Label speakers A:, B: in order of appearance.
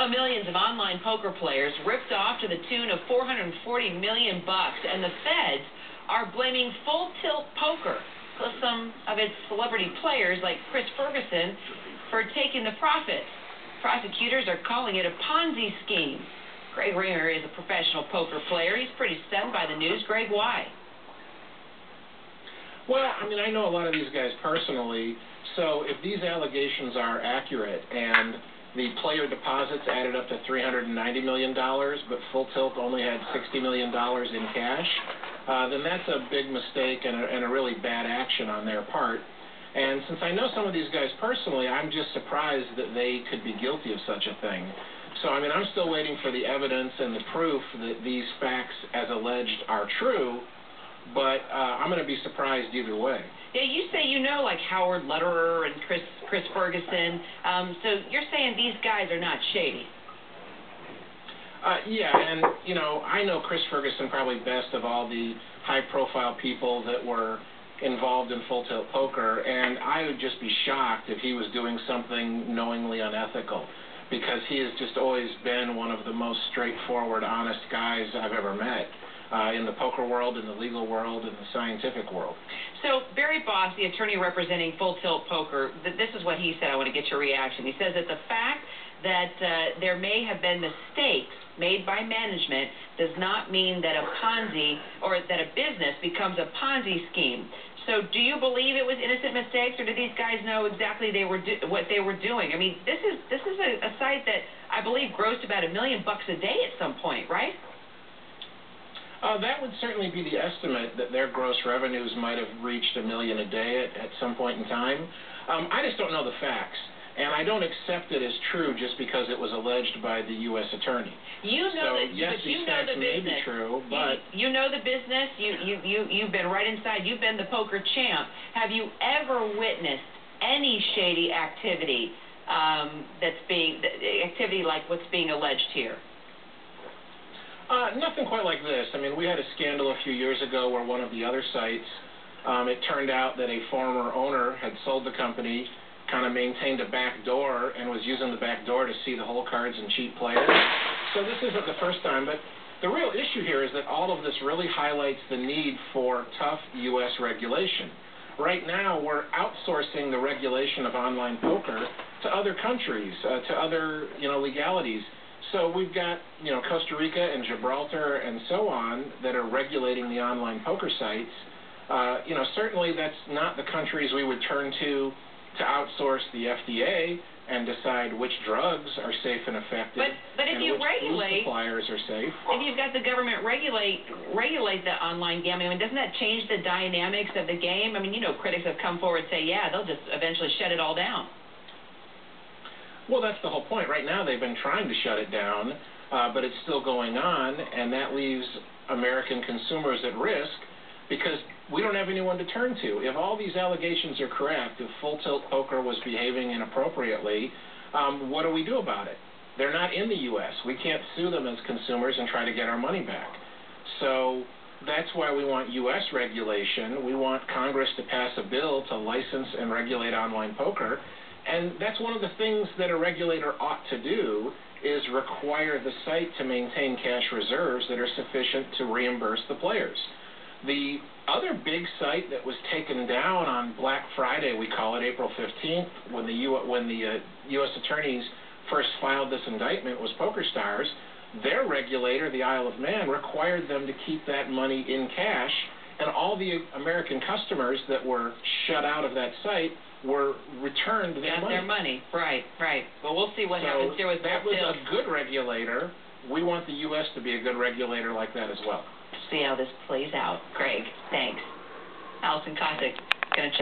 A: Millions of online poker players ripped off to the tune of $440 million, and the feds are blaming Full Tilt Poker, plus some of its celebrity players like Chris Ferguson, for taking the profits. Prosecutors are calling it a Ponzi scheme. Greg Ringer is a professional poker player. He's pretty stunned by the news. Greg, why?
B: Well, I know a lot of these guys personally, so if these allegations are accurate and the player deposits added up to $390 million, but Full Tilt only had $60 million in cash, then that's a big mistake and a really bad action on their part. And since I know some of these guys personally, I'm just surprised that they could be guilty of such a thing. So, I'm still waiting for the evidence and the proof that these facts, as alleged, are true, but I'm going to be surprised either way.
A: Yeah, you say you know, like Howard Lutterer and Chris Ferguson, so you're saying these guys are not shady?
B: Yeah, and, I know Chris Ferguson probably best of all the high-profile people that were involved in Full Tilt Poker, and I would just be shocked if he was doing something knowingly unethical, because he has just always been one of the most straightforward, honest guys I've ever met. In the poker world, in the legal world, in the scientific world.
A: So Barry Boss, the attorney representing Full Tilt Poker, this is what he said. I want to get your reaction. He says that the fact that there may have been mistakes made by management does not mean that a Ponzi or that a business becomes a Ponzi scheme. So do you believe it was innocent mistakes, or do these guys know exactly what they were doing? This is a site that I believe grossed about $1 million a day at some point, right?
B: That would certainly be the estimate, that their gross revenues might have reached $1 million a day at some point in time. I just don't know the facts, and I don't accept it as true just because it was alleged by the U.S. attorney. Yes, these facts may be true, but
A: you know the business. You've been right inside. You've been the poker champ. Have you ever witnessed any shady activity activity like what's being alleged here?
B: Nothing quite like this. We had a scandal a few years ago where one of the other sites, it turned out that a former owner had sold the company, kind of maintained a back door, and was using the back door to see the hole cards and cheat players. So this isn't the first time, but the real issue here is that all of this really highlights the need for tough U.S. regulation. Right now, we're outsourcing the regulation of online poker to other countries, to other, legalities. So we've got, Costa Rica and Gibraltar and so on that are regulating the online poker sites. Certainly that's not the countries we would turn to outsource the FDA and decide which drugs are safe and effective,
A: but if you regulate,
B: suppliers are safe.
A: If you've got the government regulate the online gambling, doesn't that change the dynamics of the game? Critics have come forward and say, yeah, they'll just eventually shut it all down.
B: Well, that's the whole point. Right now they've been trying to shut it down, but it's still going on, and that leaves American consumers at risk because we don't have anyone to turn to. If all these allegations are correct, if Full Tilt Poker was behaving inappropriately, what do we do about it? They're not in the U.S. We can't sue them as consumers and try to get our money back. So that's why we want U.S. regulation. We want Congress to pass a bill to license and regulate online poker. And that's one of the things that a regulator ought to do, is require the site to maintain cash reserves that are sufficient to reimburse the players. The other big site that was taken down on Black Friday, we call it, April 15th, when the U.S. attorneys first filed this indictment, was PokerStars. Their regulator, the Isle of Man, required them to keep that money in cash, and all the American customers that were shut out of that site were returned their money.
A: Their money, right. Well, we'll see what happens here with
B: that was a good regulator. We want the U.S. to be a good regulator like that as well.
A: See how this plays out. Greg, thanks. Allison Cossack, going to check.